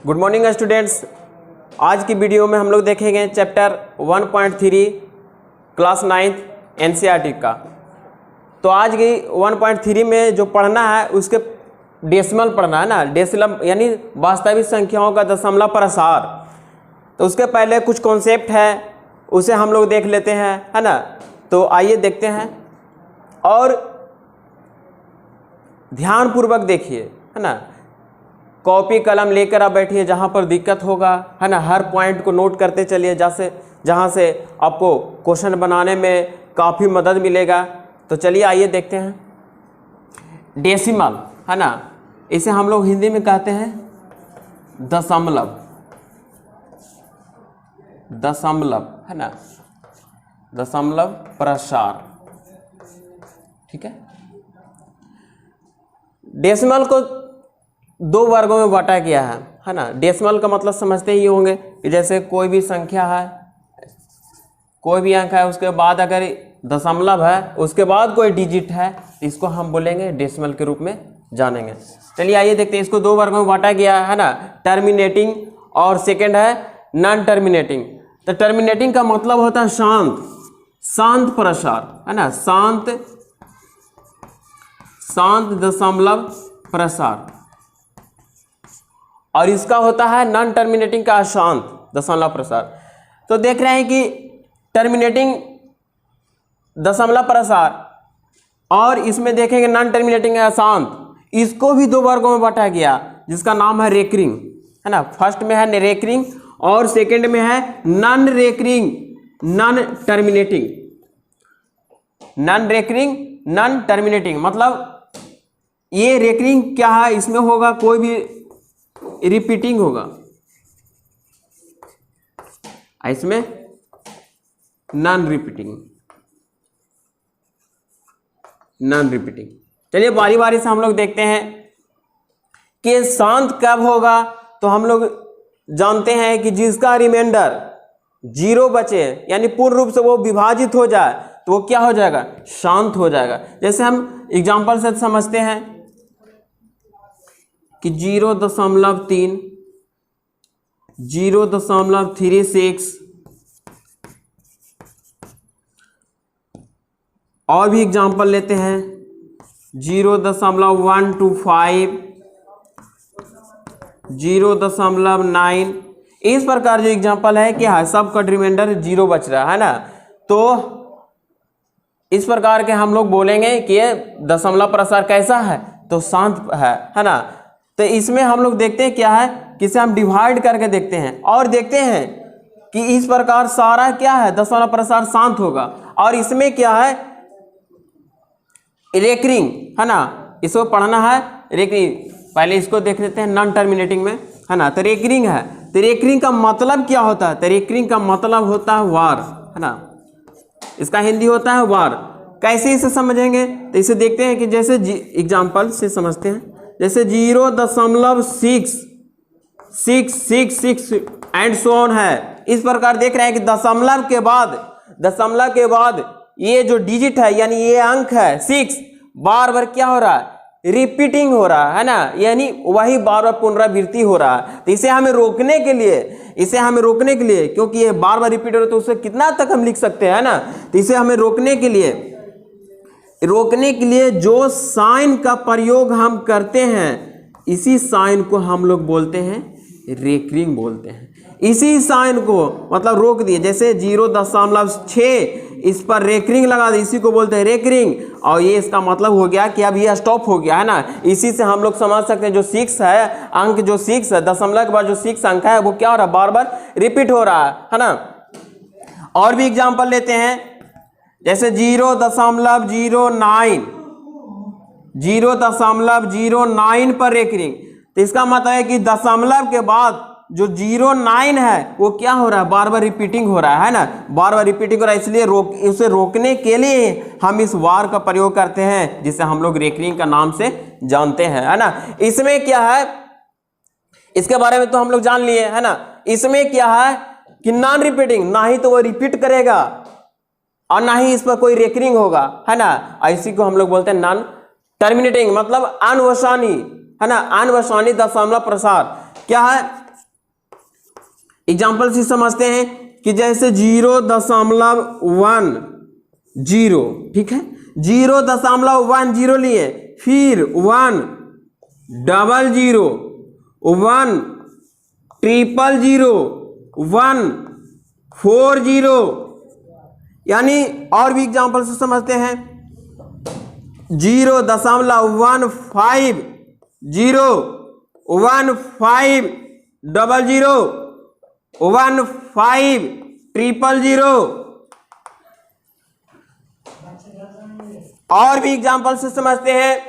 Good morning students. आज की video में हम लोग देखेंगे चैप्टर 1.3 क्लास 9th एनसीईआरटी का। तो आज की 1.3 में जो पढ़ना है उसके डेसिमल पढ़ना है ना, डेसिमल यानी वास्तविक संख्याओं का दशमलव प्रसार। तो उसके पहले कुछ कॉन्सेप्ट है उसे हम लोग देख लेते हैं, है ना। तो आइए देखते हैं और ध्यानपूर्वक देखिए, है ना। कॉपी कलम लेकर आप बैठिए, जहाँ पर दिक्कत होगा, है ना, हर पॉइंट को नोट करते चलिए, जहाँ से आपको क्वेश्चन बनाने में काफ़ी मदद मिलेगा। तो चलिए आइए देखते हैं। डेसिमल, है ना, इसे हम लोग हिंदी में कहते हैं दशमलव, दशमलव, है ना, दशमलव प्रसार। ठीक है। डेसिमल को दो वर्गों में बांटा गया है ना। डेसिमल का मतलब समझते ही होंगे कि जैसे कोई भी संख्या है, कोई भी अंक है, उसके बाद अगर दशमलव है, उसके बाद कोई डिजिट है, इसको हम बोलेंगे डेसिमल के रूप में जानेंगे। चलिए आइए देखते हैं। इसको दो वर्गों में बांटा गया है ना, टर्मिनेटिंग और सेकंड है नॉन टर्मिनेटिंग। तो टर्मिनेटिंग का मतलब होता है शांत, शांत प्रसार, है ना, शांत दशमलव प्रसार। और इसका होता है नॉन टर्मिनेटिंग का अशांत दशमलव प्रसार। तो देख रहे हैं कि टर्मिनेटिंग दशमलव प्रसार और इसमें देखेंगे नॉन टर्मिनेटिंग अशांत। इसको भी दो वर्गों में बांटा गया जिसका नाम है रेकरिंग, है ना। फर्स्ट में है रेकरिंग और सेकंड में है non recurring, non terminating. Non recurring, non terminating मतलब ये रेकरिंग क्या है, इसमें होगा कोई भी रिपीटिंग होगा, इसमें नॉन रिपीटिंग, नॉन रिपीटिंग। चलिए बारी बारी से हम लोग देखते हैं कि शांत कब होगा। तो हम लोग जानते हैं कि जिसका रिमाइंडर 0 बचे, यानी पूर्ण रूप से वो विभाजित हो जाए, तो वो क्या हो जाएगा, शांत हो जाएगा। जैसे हम एग्जांपल से समझते हैं कि 0.3, 0.36 और भी एग्जांपल लेते हैं 0.125, 0.9। इस प्रकार जो एग्जांपल है क्या है, सबका रिमाइंडर 0 बच रहा है ना। तो इस प्रकार के हम लोग बोलेंगे कि ये दशमलव प्रसार कैसा है, तो शांत है ना। तो इसमें हम लोग देखते हैं क्या है कि इसे हम डिवाइड करके देखते हैं और देखते हैं कि इस प्रकार सारा क्या है, दशमलव प्रसार शांत होगा। और इसमें क्या है, रेकरिंग, है ना, इसको पढ़ना है रेकरिंग। पहले इसको देख लेते हैं नॉन टर्मिनेटिंग में, है ना। तो रेकरिंग है, तो रेकरिंग का मतलब क्या होता है, तो रेकरिंग का मतलब होता है वार, है ना। इसका हिंदी होता है वार। कैसे इसे समझेंगे, तो इसे देखते हैं कि जैसे एग्जाम्पल से समझते हैं। जैसे 0.666 एंड सो ऑन है। इस प्रकार देख रहे हैं कि दशमलव के बाद ये जो डिजिट है, यानी ये अंक है 6, बार बार क्या हो रहा है, रिपीटिंग हो रहा है ना, यानी वही बार बार पुनरावृत्ति हो रहा है। तो इसे हमें रोकने के लिए, क्योंकि ये बार बार रिपीट हो रहा है, तो उसे कितना तक हम लिख सकते हैं ना। तो इसे हमें रोकने के लिए जो साइन का प्रयोग हम करते हैं, इसी साइन को हम लोग बोलते हैं रेकरिंग बोलते हैं। इसी साइन को मतलब रोक दिए, जैसे 0.6 इस पर रेकरिंग लगा दी, इसी को बोलते हैं रेकरिंग। और ये इसका मतलब हो गया कि अब ये स्टॉप हो गया, है ना। इसी से हम लोग समझ सकते हैं जो 6 है, अंक जो 6 है, दशमलव के बाद जो 6 अंक है, वो क्या हो रहा है, बार बार रिपीट हो रहा है ना। और भी एग्जाम्पल लेते हैं, जैसे 0.09 पर रेकरिंग। तो इसका मतलब है कि दशमलव के बाद जो 0.9 है वो क्या हो रहा है, बार बार रिपीटिंग हो रहा है ना, बार बार रिपीटिंग हो रहा है। इसलिए उसे रोकने के लिए हम इस वार का प्रयोग करते हैं, जिसे हम लोग रेकरिंग का नाम से जानते हैं, है ना। इसमें क्या है, इसके बारे में तो हम लोग जान लिए, है ना। इसमें क्या है कि नॉन रिपीटिंग, ना ही तो वो रिपीट करेगा और ना ही इस पर कोई रेकरिंग होगा, है ना। इसी को हम लोग बोलते हैं नॉन टर्मिनेटिंग, मतलब अनवसानी, है ना, अनवसानी दशमलव प्रसार। क्या है, एग्जाम्पल से समझते हैं कि जैसे 0.10, ठीक है, 0.10 लिए, फिर 100, 100, 100, यानी और भी एग्जाम्पल से समझते हैं 0.15, 01500, 15000, और भी एग्जाम्पल से समझते हैं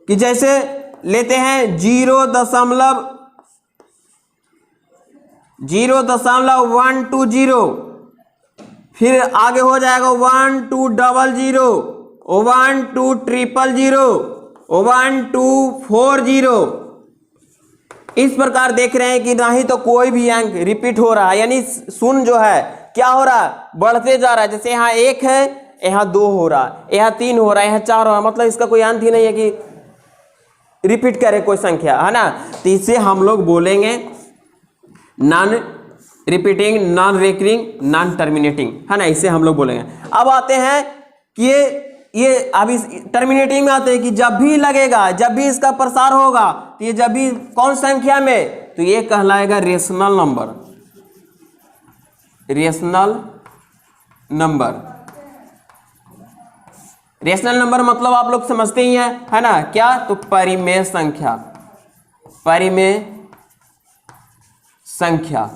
कि जैसे लेते हैं 0.120, फिर आगे हो जाएगा 1200, 12000, 1240। इस प्रकार देख रहे हैं कि ना ही तो कोई भी अंक रिपीट हो रहा है, यानी शून्य जो है क्या हो रहा है, बढ़ते जा रहा है। जैसे यहाँ 1 है, यहाँ 2 हो रहा है, यहाँ 3 हो रहा है, यहाँ 4 हो रहा है, मतलब इसका कोई अंत ही नहीं है कि रिपीट करे कोई संख्या, है ना। तो इसे हम लोग बोलेंगे non repeating, non recurring, non terminating, है ना, इसे हम लोग बोलेंगे। अब आते हैं कि ये अब इस टर्मिनेटिंग में आते हैं कि जब भी लगेगा, जब भी इसका प्रसार होगा, तो ये जब भी कौन संख्या में, तो ये कहलाएगा rational number. Rational number, rational number मतलब आप लोग समझते ही हैं, है ना, क्या, तो परिमेय संख्या, परिमेय संख्या।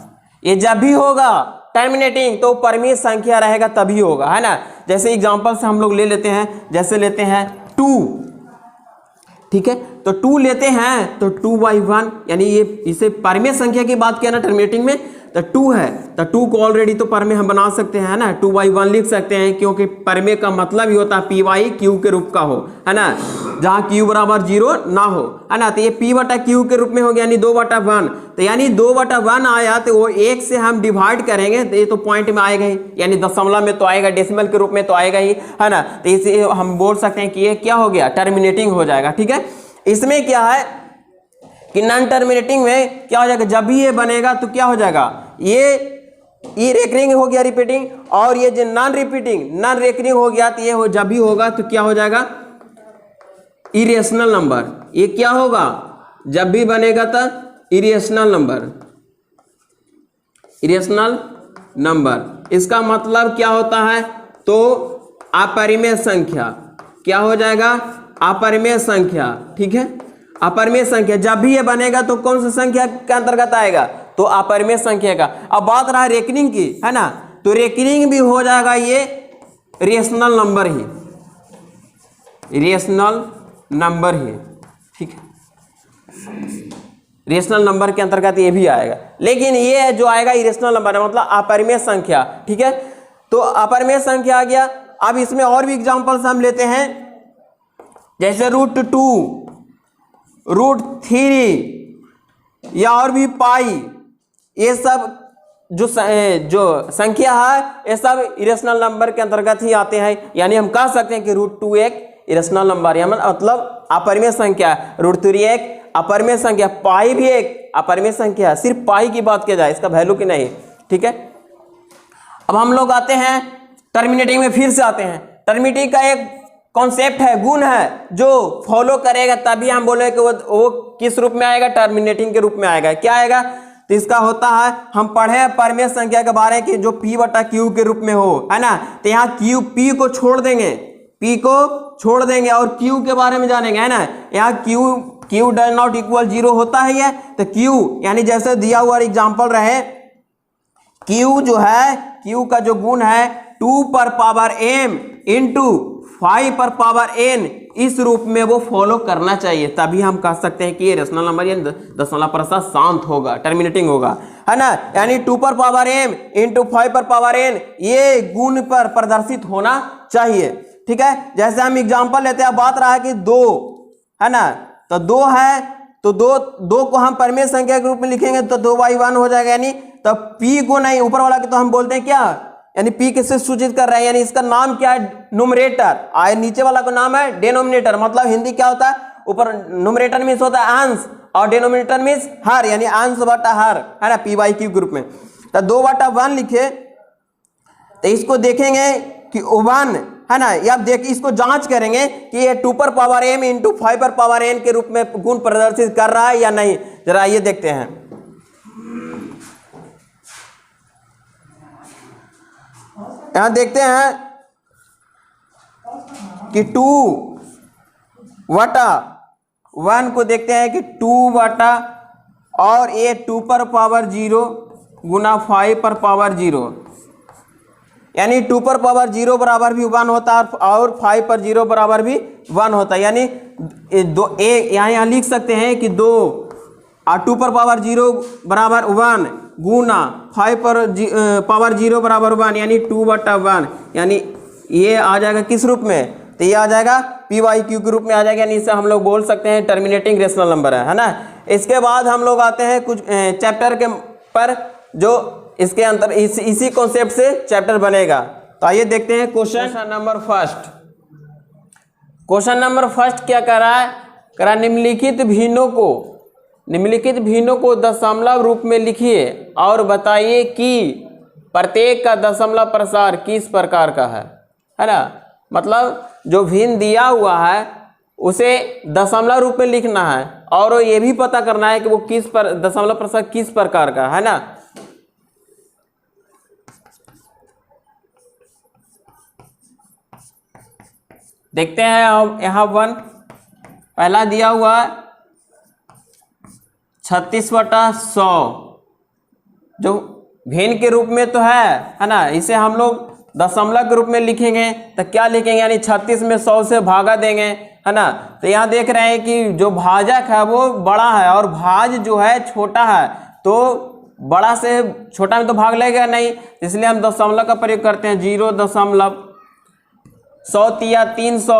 ये जब भी होगा टर्मिनेटिंग तो परिमेय संख्या रहेगा तभी होगा, है ना। जैसे एग्जांपल से हम लोग ले लेते हैं, जैसे लेते हैं 2, ठीक है, तो 2 लेते हैं तो 2/1, यानी ये इसे परिमेय संख्या की बात किया ना टर्मिनेटिंग में, तो 2 है, तो 2 को ऑलरेडी तो परिमेय हम बना सकते हैं, है ना, 2/1 लिख सकते हैं, क्योंकि परिमेय का मतलब ही होता है p/q के रूप का हो, है ना, जहां q बराबर 0 ना हो, है ना। तो ये p/q के रूप में हो गया, यानी 2/1, तो यानी 2/1 आया तो वो 1 से हम डिवाइड करेंगे तो ये तो पॉइंट में आएगा ही, यानी दशमलव में तो आएगा, डेसिमल के रूप में तो आएगा ही, है ना। तो इसे हम बोल सकते हैं कि ये क्या हो गया, टर्मिनेटिंग हो जाएगा, ठीक है। इसमें क्या है कि नॉन टर्मिनेटिंग में क्या हो जाएगा, जब भी ये बनेगा तो क्या हो जाएगा, ये रेकरिंग हो गया, रिपीटिंग, और ये जो नॉन रिपीटिंग, नॉन रेकरिंग हो गया, तो ये हो जब भी होगा तो क्या हो जाएगा, इरेशनल नंबर। ये क्या होगा, जब भी बनेगा तो इरेशनल नंबर, इरेशनल नंबर। इसका मतलब क्या होता है, तो अपरिमेय संख्या, क्या हो जाएगा, अपरिमेय संख्या, ठीक है, अपरिमेय संख्या। जब भी ये बनेगा तो कौन सी संख्या के अंतर्गत आएगा, तो अपरिमेय संख्या का। अब बात रहा रेकरिंग की, है ना, तो रेकरिंग भी हो जाएगा ये रेशनल नंबर ही, रेशनल नंबर ही, ठीक है, रेशनल नंबर के अंतर्गत ये भी आएगा। लेकिन ये जो आएगा इरेशनल नंबर है, मतलब अपरिमेय संख्या, ठीक है। तो अपरिमेय संख्या आ गया। अब इसमें और भी एग्जांपल्स हम लेते हैं, जैसे √2, √3 या और भी पाई, ये सब जो संख्या है ये सब इरेशनल नंबर के अंतर्गत ही आते हैं। यानी हम कह सकते हैं कि √2 एक इरेशनल नंबर है, मतलब अपरिमेय संख्या, √3 एक अपरिमेय संख्या, पाई भी एक अपरिमेय संख्या है। सिर्फ पाई की बात की जाए, इसका वैल्यू की नहीं, ठीक है। अब हम लोग आते हैं टर्मिनेटिंग में, फिर से आते हैं। टर्मिनेटिंग का एक कॉन्सेप्ट है, गुण है, जो फॉलो करेगा तभी हम बोले कि वो किस रूप में आएगा, टर्मिनेटिंग के रूप में आएगा। क्या आएगा, तो इसका होता है, हम पढ़े हैं परिमेय संख्या के बारे में कि जो p/q के रूप में हो, है ना। तो यहाँ p को छोड़ देंगे, p को छोड़ देंगे और q के बारे में जानेंगे, है ना। यहाँ q डज नॉट इक्वल 0 होता है ये, तो q यानी जैसे दिया हुआ एग्जाम्पल रहे, q जो है, q का जो गुण है 2/m इंटू 5/n, इस रूप में वो फॉलो करना चाहिए, तभी हम कह सकते हैं कि ये रेशनल नंबर यानी दशमलव प्रसार शांत होगा, टर्मिनेटिंग होगा, है ना। यानी 2/m इंटू 5/n ये गुण पर प्रदर्शित होना चाहिए, ठीक है। जैसे हम एग्जांपल लेते हैं, बात रहा है कि 2, है ना, तो 2 है, तो 2 को हम परिमेय संख्या के रूप में लिखेंगे तो 2/1 हो जाएगा, यानी तो p को नहीं, ऊपर वाला के तो हम बोलते हैं क्या, यानी p किससे सूचित कर रहे हैं, यानी इसका नाम क्या है, न्यूमरेटर, नीचे वाला का नाम है डिनोमिनेटर। मतलब हिंदी क्या होता है, ऊपर न्यूमरेटर में होता है अंश और डिनोमिनेटर मीन्स हर, यानी अंश बटा हर, है ना, पी बाई क्यू ग्रुप में। तो 2/1 लिखे तो इसको देखेंगे कि 1 है ना, या देखिए इसको जांच करेंगे कि ये 2 पर पावर m इंटू 5 पर पावर n के रूप में गुण प्रदर्शित कर रहा है या नहीं। जरा ये देखते हैं। यहां देखते हैं कि 2/1 को देखते हैं कि 2 और ये 2 पर पावर 0 गुना 5 पर पावर 0, यानी 2 पर पावर 0 बराबर भी 1 होता है और 5 पर 0 बराबर भी 1 होता है। यानी यहाँ लिख सकते हैं कि 2 और 2 पर पावर 0 बराबर 1 गुना 5 पर पावर 0 बराबर 1, यानी 2/1, यानी ये आ जाएगा किस रूप में, तो ये आ जाएगा पी वाई क्यू के रूप में आ जाएगा, यानी इसे हम लोग बोल सकते हैं टर्मिनेटिंग रेशनल नंबर है ना। इसके बाद हम लोग आते हैं कुछ चैप्टर के पर जो इसके अंतर इसी कॉन्सेप्ट से चैप्टर बनेगा। तो आइए देखते हैं question number first. Question number first क्या कर रहा है, कह रहा निम्नलिखित भिन्नों को दशमलव रूप में लिखिए और बताइए कि प्रत्येक का दशमलव प्रसार किस प्रकार का है ना। मतलब जो भिन्न दिया हुआ है उसे दशमलव रूप में लिखना है और ये भी पता करना है कि वो दशमलव प्रसार किस प्रकार का है ना। देखते हैं हम यहाँ 1 पहला दिया हुआ है 36/100, जो भिन्न के रूप में तो है ना, इसे हम लोग दशमलव के रूप में लिखेंगे तो क्या लिखेंगे, यानी 36 में 100 से भागा देंगे, है ना। तो यहाँ देख रहे हैं कि जो भाजक है वो बड़ा है और भाज जो है छोटा है, तो बड़ा से छोटा में तो भाग लेगा नहीं, इसलिए हम दशमलव का प्रयोग करते हैं। 0.100 तिया 300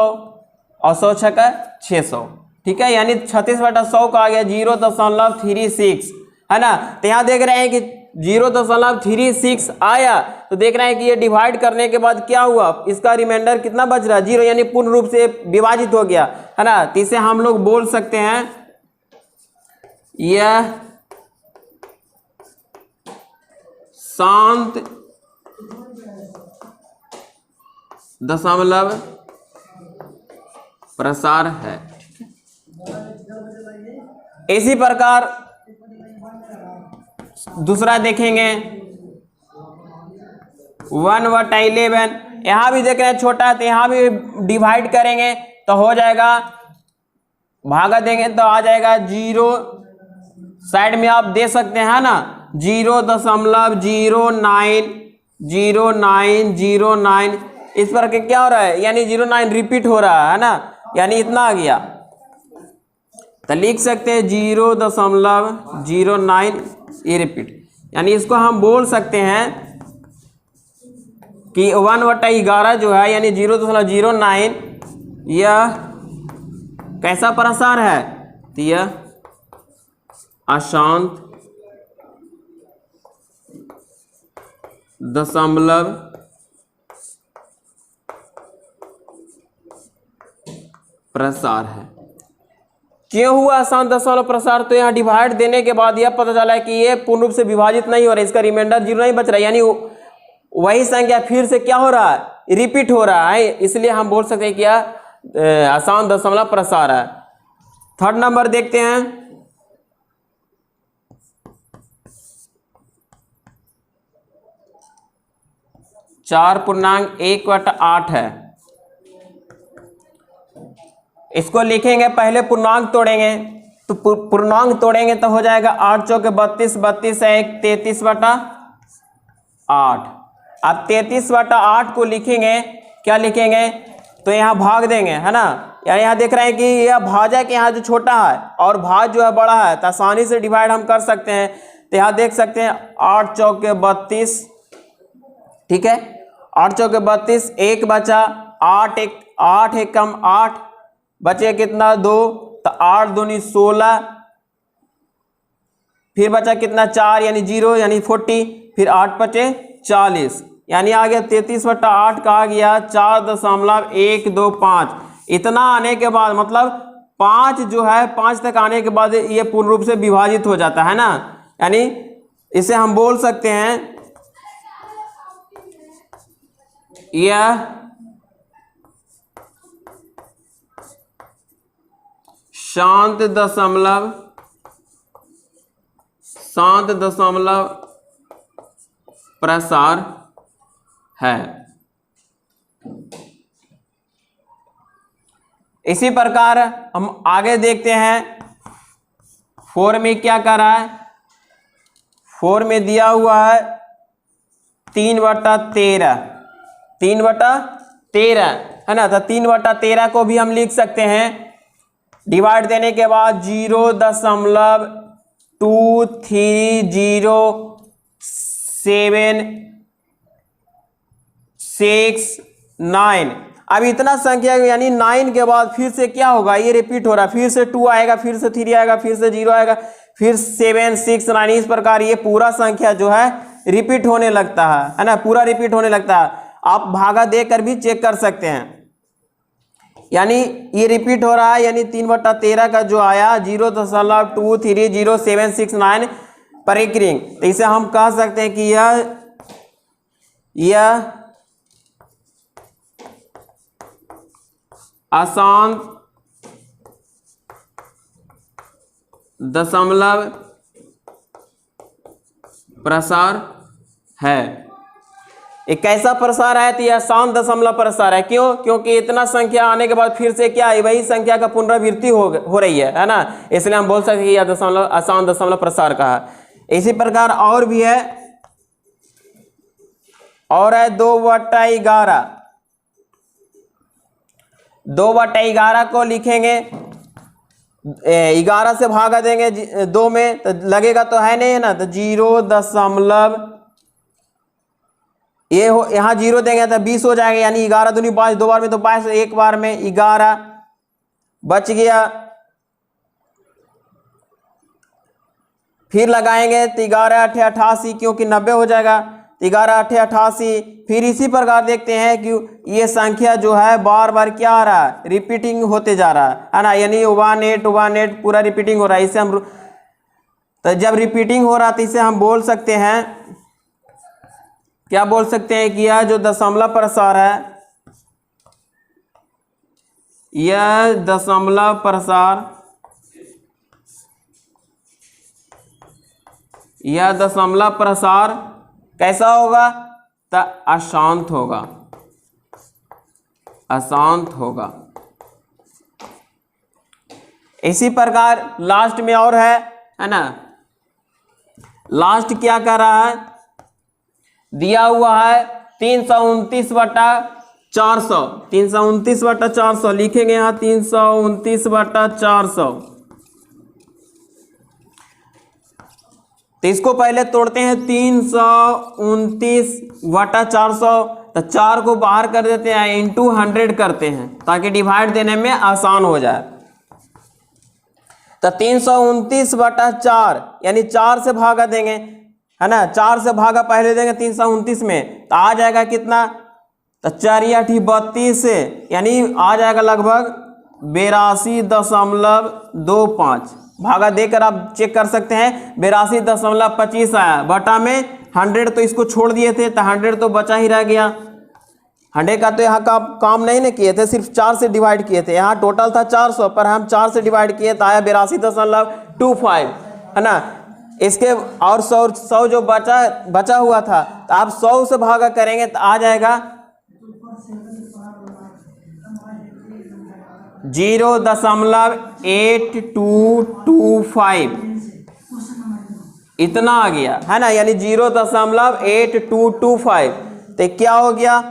और 100 छक्का 600, ठीक है, यानी 36/100 का आ गया 0.36, है ना। तो यहाँ देख रहे हैं कि 0.36 आया, तो देख रहे हैं कि ये डिवाइड करने के बाद क्या हुआ, इसका रिमाइंडर कितना बच रहा है, 0, यानी पूर्ण रूप से विभाजित हो गया, है ना। तो इसे हम लोग बोल सकते हैं यह शांत दशमलव प्रसार है। इसी प्रकार दूसरा देखेंगे 1/11, यहां भी देख रहे हैं छोटा है, तो यहां भी डिवाइड करेंगे तो हो जाएगा, भागा देंगे तो आ जाएगा 0, साइड में आप दे सकते हैं ना 0.090909, इस पर क्या हो रहा है, यानी 09 रिपीट हो रहा है ना, यानी इतना आ गया, तो लिख सकते हैं 0.09 ये रिपीट, यानी इसको हम बोल सकते हैं कि 1/11 जो है यानी 0.09 यह कैसा प्रसार है, तो यह अशांत दशमलव प्रसार है। क्यों हुआ अशांत दशमलव प्रसार, तो यहाँ डिवाइड देने के बाद यह पता चला है कि ये पूर्ण रूप से विभाजित नहीं हो रहा है, इसका रिमाइंडर 0 नहीं बच रहा है, यानी वही संख्या फिर से क्या हो रहा है, रिपीट हो रहा है, इसलिए हम बोल सकते हैं कि यह अशांत दशमलव प्रसार है। थर्ड नंबर देखते हैं 4.1/8 है, इसको लिखेंगे, पहले पूर्णांक तोड़ेंगे, तो पूर्णांक तोड़ेंगे तो हो जाएगा 8 चौके 32, 32 है 1 33/8। अब 33/8 को लिखेंगे, क्या लिखेंगे, तो यहाँ भाग देंगे, है ना, यानी यहाँ देख रहे हैं कि यह भाजक यहाँ जो छोटा है और भाज जो है बड़ा है, तो आसानी से डिवाइड हम कर सकते हैं। तो यहाँ देख सकते हैं 8 चौके 32, ठीक है, 8 चौके 32, 1 बचा, 8 एकम 8 बचे कितना 2, तो 8 दूनी 16, फिर बचा कितना 4 यानी 0 यानी 40, फिर 8 बचे 40, यानी आ गया 33/8 का आ गया 4.125। इतना आने के बाद मतलब 5 जो है 5 तक आने के बाद ये पूर्ण रूप से विभाजित हो जाता है ना, यानी इसे हम बोल सकते हैं यह शांत दशमलव प्रसार है। इसी प्रकार हम आगे देखते हैं 4 में क्या कर रहा है। 4 में दिया हुआ है 3/13 है ना, तो 3/13 को भी हम लिख सकते हैं डिवाइड देने के बाद 0.230769। अब इतना संख्या यानी 9 के बाद फिर से क्या होगा, ये रिपीट हो रहा है, फिर से 2 आएगा, फिर से 3 आएगा, फिर से 0 आएगा, फिर 7 6 9, इस प्रकार ये पूरा संख्या जो है रिपीट होने लगता है ना, पूरा रिपीट होने लगता है। आप भागा देकर भी चेक कर सकते हैं, यानी ये रिपीट हो रहा है, यानी 3/13 का जो आया 0.230769 पर एक रिंग, तो इसे हम कह सकते हैं कि यह अशांत दशमलव प्रसार है। एक कैसा प्रसार है, तो यह अशांत दशमलव प्रसार है। क्यों? क्योंकि इतना संख्या आने के बाद फिर से क्या है, वही संख्या का पुनरावृत्ति हो रही है ना, इसलिए हम बोल सकते हैं कि यह दशमलव अशांत दशमलव प्रसार का है। इसी प्रकार और भी है, और है 2/11। 2/11 को लिखेंगे, 11 से भागा देंगे 2 में, तो लगेगा तो है नहीं है ना, तो 0. ये हो, यहाँ 0 देंगे तो 20 हो जाएगा, यानी 11 दूनी 22, 2 बार में तो 22, एक बार में 11 बच गया। फिर लगाएंगे तो 11 8 88, क्योंकि 90 हो जाएगा, 11 8 88। फिर इसी प्रकार देखते हैं कि ये संख्या जो है बार बार क्या आ रहा है, रिपीटिंग होते जा रहा है ना, यानी 1 8 पूरा रिपीटिंग हो रहा है। इसे हम, तो जब रिपीटिंग हो रहा है तो इसे हम बोल सकते हैं, क्या बोल सकते हैं कि यह जो दशमलव प्रसार है, यह दशमलव प्रसार कैसा होगा, तो अशांत होगा। इसी प्रकार लास्ट में और है ना, लास्ट क्या कर रहा है, दिया हुआ है 329/400। 329/400 लिखेंगे यहाँ, 329/400। तो इसको पहले तोड़ते हैं, 329/400, तो 4 को बाहर कर देते हैं, इंटू 100 करते हैं ताकि डिवाइड देने में आसान हो जाए। तो 329/4 यानी 4 से भागा देंगे, है ना, 4 से भागा पहले देंगे 329 में, तो आ जाएगा कितना, तो 4 8 32, यानी आ जाएगा लगभग 82.25। भागा देकर आप चेक कर सकते हैं, 82.25 आया, बटा में 100 तो इसको छोड़ दिए थे, तो 100 तो बचा ही रह गया। 100 का तो यहाँ का काम नहीं ना किए थे, सिर्फ 4 से डिवाइड किए थे। यहाँ टोटल था 400, पर हम 4 से डिवाइड किए तो आया 82.25, है ना। इसके और 100 जो बचा हुआ था, तो आप 100 से भागा करेंगे तो आ जाएगा 0.8225, इतना आ गया, है ना, यानी 0.8225। तो क्या हो गया,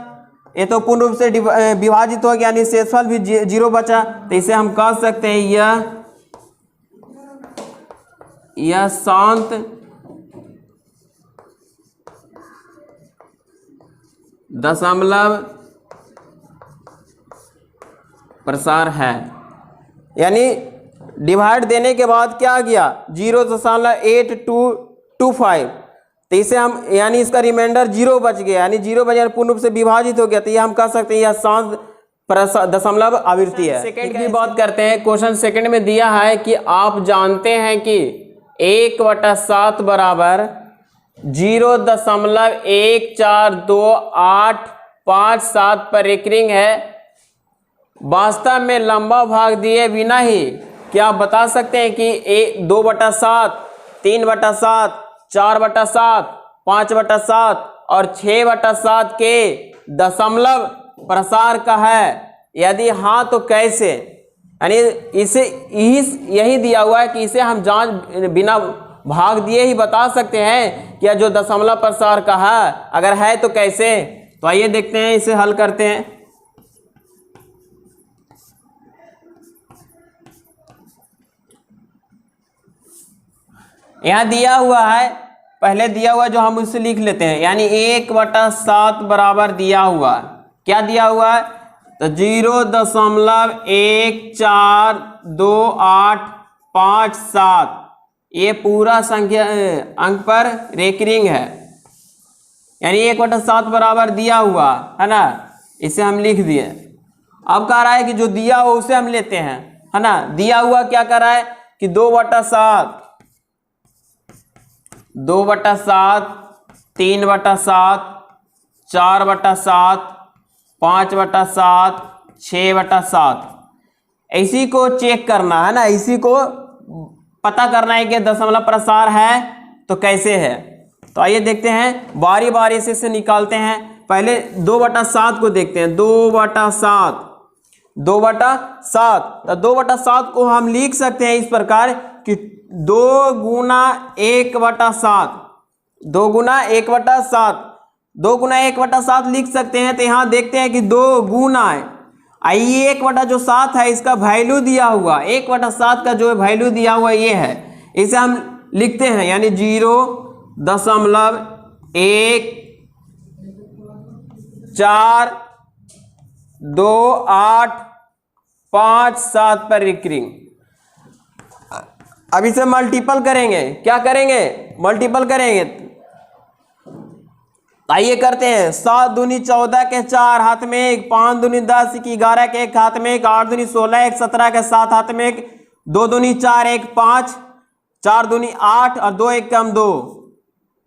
ये तो पूर्ण रूप से विभाजित हो गया, यानी शेषफल भी 0 बचा। तो इसे हम कह सकते हैं यह शांत दशमलव प्रसार है। यानी डिवाइड देने के बाद क्या गया, 0.8225, तो इसे हम, यानी इसका रिमाइंडर 0 बच गया, यानी 0 बच गया, पूर्ण रूप से विभाजित हो गया। तो ये हम कह सकते हैं यह शांत दशमलव आवृत्ति है। सेकंड की बात करते हैं। क्वेश्चन सेकंड में दिया है कि आप जानते हैं कि 1/7 बराबर 0.142857 पर रेकरिंग है। वास्तव में लंबा भाग दिए बिना ही क्या आप बता सकते हैं कि 2/7, 3/7, 4/7, 5/7 और 6/7 के दशमलव प्रसार का है? यदि हाँ तो कैसे? यानी इसे यही दिया हुआ है कि इसे हम जांच बिना भाग दिए ही बता सकते हैं कि जो दशमलव प्रसार का है, अगर है तो कैसे? तो आइए देखते हैं, इसे हल करते हैं। यहां दिया हुआ है, पहले दिया हुआ जो हम उससे लिख लेते हैं, यानी 1/7 बराबर दिया हुआ, क्या दिया हुआ है? तो 0.142857 ये पूरा संख्या अंक पर रेकरिंग है, यानी 1/7 बराबर दिया हुआ है ना, इसे हम लिख दिए। अब कह रहा है कि जो दिया हुआ उसे हम लेते हैं, है ना। दिया हुआ क्या कर रहा है कि 2/7, 2/7, 3/7, 4/7, 5/7, 6/7, इसी को चेक करना है ना, इसी को पता करना है कि दशमलव प्रसार है तो कैसे है। तो आइए देखते हैं, बारी बारी से इसे निकालते हैं। पहले 2/7 को देखते हैं। 2/7, 2/7, तो 2/7 को हम लिख सकते हैं इस प्रकार कि 2 गुना 1/7, 2 गुना 1/7, 2 गुना 1/7 लिख सकते हैं। तो यहाँ देखते हैं कि 2 गुना है, आइए 1/7 है, इसका वैल्यू दिया हुआ 1/7 का जो वैल्यू दिया हुआ ये है, इसे हम लिखते हैं, यानी 0.142857 पर रेकरिंग। अब इसे मल्टीपल करेंगे, क्या करेंगे? मल्टीपल करेंगे। आइए करते हैं। 7 दूनी 14 के 4 हाथ में एक, 5 दूनी 10 की 11 के 1 हाथ में एक, 8 दूनी 16 एक, 17 के 7 हाथ में एक, 2 दूनी 4 एक 5, 4 दूनी 8 और 2 एक कम 2,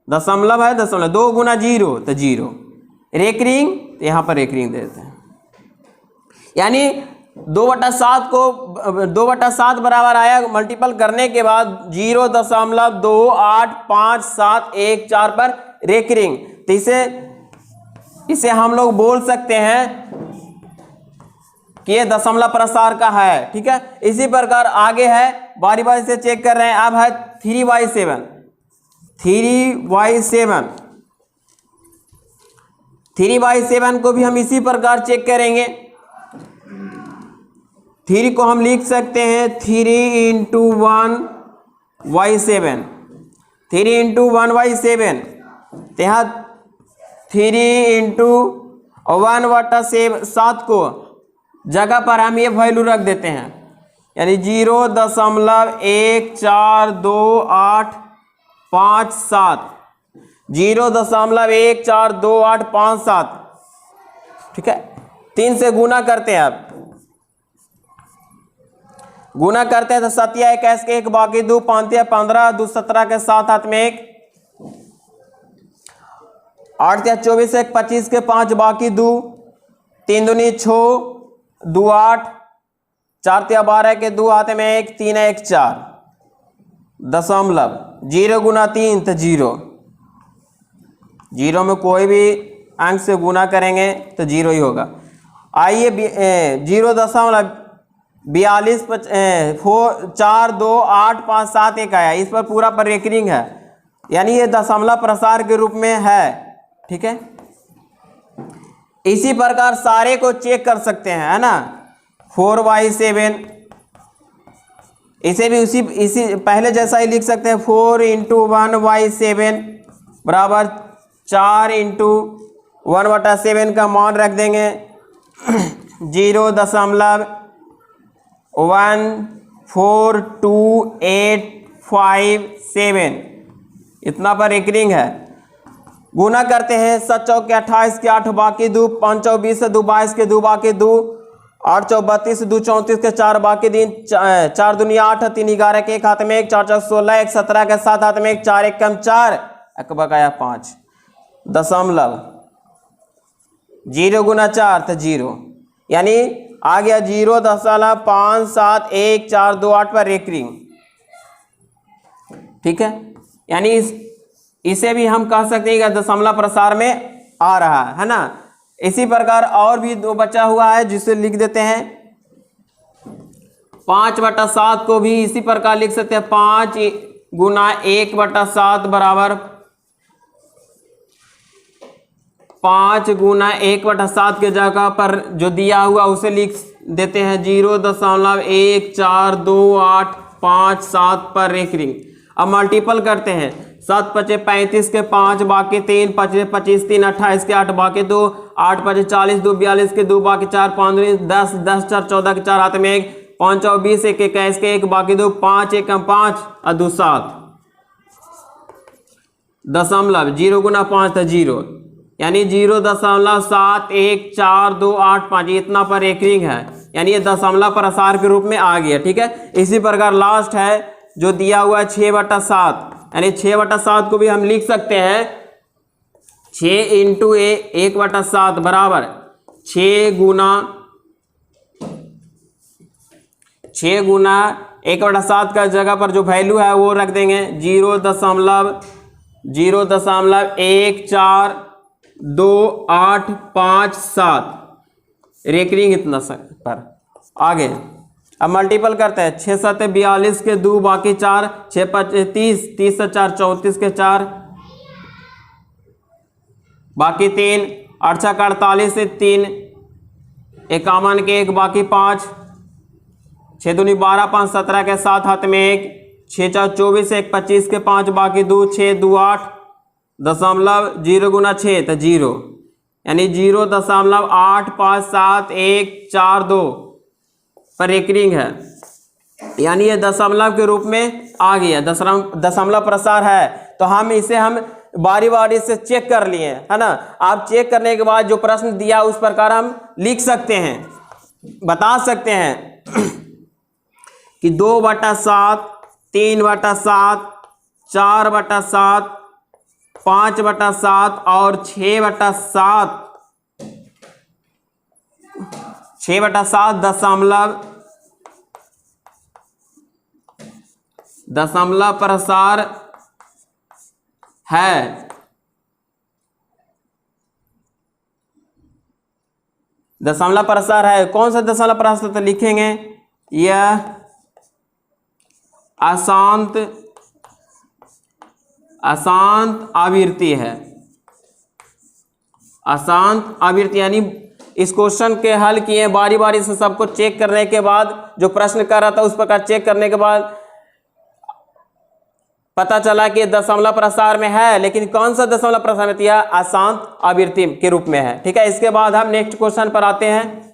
दशमलव है, दशमलव 2 गुना 0 तो 0 रेकरिंग, तो यहाँ पर रेकरिंग दे देते हैं। यानी 2/7 को 2/7 बराबर आया, मल्टीपल करने के बाद 0.285714 पर रेकरिंग। तो इसे हम लोग बोल सकते हैं कि ये दशमलव प्रसार का है, ठीक है। इसी प्रकार आगे है, बारी बारी से चेक कर रहे हैं। अब है 3/7, 3/7, 3/7 को भी हम इसी प्रकार चेक करेंगे। 3 को हम लिख सकते हैं 3 × 1/7, 3 × 1/7, तो यहाँ 3 × 1/7 को जगह पर हम ये वैल्यू रख देते हैं, यानी 0.142857, 0.142857, ठीक है। 3 से गुना करते हैं। अब गुना करते हैं तो 7 या 21 के 1 बाकी 2, 5 या 15, 2 17 के 7 हाथ में 1, 8 या 24 1 25 के 5 बाकी 2, 3 दूनी 6, 2 8, 4 या 12 के 2 हाथ में 1, 3 1 4, दशमलव 0 गुना 3 तो 0, 0 में कोई भी अंक से गुना करेंगे तो 0 ही होगा। आइए 0.42 4 2 8 5 7 1 आया, इस पर पूरा पर रेकरिंग है, यानी ये दशमलव प्रसार के रूप में है, ठीक है। इसी प्रकार सारे को चेक कर सकते हैं, है ना। 4/7, इसे भी इसी पहले जैसा ही लिख सकते हैं। 4 × 1/7 बराबर 4 × 1/7 का मान रख देंगे 0.14287, इतना पर रेकरिंग है। गुना करते हैं 7 चौके 28 के 8 बाकी 2, 5 चौक 20 से 2 22 के 2 बाकी 2, 8 चौ 32, 2 34 के 4 बाकी दिन, 4 दुनिया 8, 3 11 के 1 हाथ में 1, 4 4 16, 1 17 के 7 हाथ में 1, 4 1 कम 4, एक बकाया 5, दशमलव 0 गुना 4 तो 0, यानी आ गया 0.57148 पर रेकरिंग। ठीक है, यानी इसे भी हम कह सकते हैं कि दशमलव प्रसार में आ रहा है ना। इसी प्रकार और भी 2 बचा हुआ है जिसे लिख देते हैं 5/7 को भी इसी प्रकार लिख सकते हैं 5 गुना 1/7 बराबर 5 गुना 1/7 के जगह पर जो दिया हुआ उसे लिख देते हैं 0.142857 पर रेकरिंग। अब मल्टीपल करते हैं 7 5 35 के 5 बाकी 3, 5 25 3 28 के 8 बाकी 2, 8 5 40 2 42 के 2 बाकी 4, 5 10 10 4 14 के 4 हाथ में 1, 5 4 20 1 21 के 1 बाकी 2, 5 1 5 और 2 7, दशमलव 0 गुना 5 था 0, यानी 0.71428 इतना पर रेकरिंग है, यानी ये दशमलव प्रसार के रूप में आ गया। ठीक है, इसी प्रकार लास्ट है जो दिया हुआ है 6/7, यानी 6/7 को भी हम लिख सकते हैं 6 इंटू 1/7 बराबर 6 गुना 1/7 का जगह पर जो वैल्यू है वो रख देंगे 0.0142857 रेकरिंग इतना पर आ गए। अब मल्टीपल करते हैं 6 7 42 के 2 बाकी 4, 6 5 30 30 से 4 34 के 4 बाकी 3, 8 6 48 से 3, 51 के 1 बाकी 5, 6 दूनी 12 5 17 के 7 हाथ में 1, 6 4 24 1 25 के 5 बाकी 2, 6 2 8, दशमलव 0 गुना 6 तो 0, यानी 0.857142 पर रेकरिंग है, यानी ये दशमलव के रूप में आ गया, दशमलव प्रसार है। तो हम इसे बारी बारी से चेक कर लिए है ना। आप चेक करने के बाद जो प्रश्न दिया उस प्रकार हम लिख सकते हैं, बता सकते हैं कि 2/7 3/7 4/7 5/7 और 6/7 दशमलव प्रसार है। दशमलव प्रसार है, कौन सा दशमलव प्रसार तो लिखेंगे यह अशांत आवृत्ति है। अशांत आवृत्ति यानी इस क्वेश्चन के हल किए बारी बारी से सबको चेक करने के बाद जो प्रश्न कर रहा था उस प्रकार चेक करने के बाद पता चला कि दशमलव प्रसार में है, लेकिन कौन सा दशमलव प्रसार में? अशांत आवृत्ति के रूप में है। ठीक है, इसके बाद हम नेक्स्ट क्वेश्चन पर आते हैं।